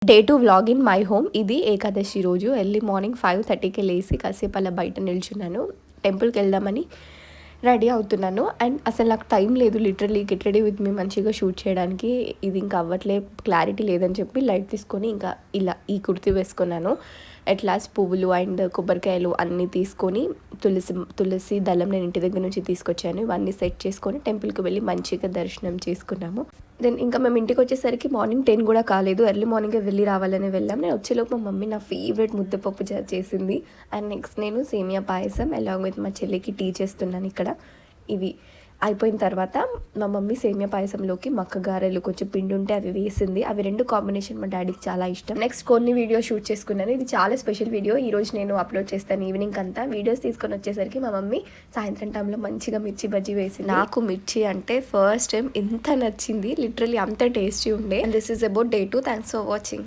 Day 2 vlog in my home. ఇది ఏకాదశి రోజు early morning 5:30కి లేసి కాసేపు అలా బయట నిల్చున్నాను. టెంపుల్కి వెళ్దామని రెడీ అవుతున్నాను. అండ్ అసలు నాకు టైం లేదు literally get ready with me మంచిగా షూట్ చేయడానికి. ఇది ఇంకా అవ్వట్లే, క్లారిటీ లేదని చెప్పి లైట్ తీసుకొని ఇంకా ఇలా ఈ కుర్తీ వేసుకున్నాను. అట్ లాస్ట్ పువ్వులు అండ్ కొబ్బరికాయలు అన్నీ తీసుకొని తులసి దళం నేను ఇంటి దగ్గర నుంచి తీసుకొచ్చాను. ఇవన్నీ సెట్ చేసుకొని టెంపుల్కి వెళ్ళి మంచిగా దర్శనం చేసుకున్నాము. దెన్ ఇంకా మేము ఇంటికి వచ్చేసరికి మార్నింగ్ 10 కూడా కాలేదు. ఎర్లీ మార్నింగే వెళ్ళి రావాలని వెళ్ళాం. నేను వచ్చేలోపు మా మమ్మీ నా ఫేవరెట్ ముద్దపప్పు చేసింది. అండ్ నెక్స్ట్ నేను సేమియా పాయసం అలాంగ్ విత్ మా చెల్లికి టీ చేస్తున్నాను ఇక్కడ. ఇవి అయిపోయిన తర్వాత మా మమ్మీ సేమియా పాయసంలోకి మక్క గారెలు కొంచెం పిండి ఉంటే అవి వేసింది. అవి రెండు కాంబినేషన్ మా డాడీకి చాలా ఇష్టం. నెక్స్ట్ కొన్ని వీడియో షూట్ చేసుకున్నాను. ఇది చాలా స్పెషల్ వీడియో. ఈరోజు నేను అప్లోడ్ చేస్తాను ఈవినింగ్ అంతా. వీడియోస్ తీసుకొని వచ్చేసరికి మా మమ్మీ సాయంత్రం టైంలో మంచిగా మిర్చి బజ్జీ వేసింది. నాకు మిర్చి అంటే ఫస్ట్ టైం ఎంత నచ్చింది, లిటరలీ అంత టేస్టీ ఉండే. And this is about day 2. Thanks for watching.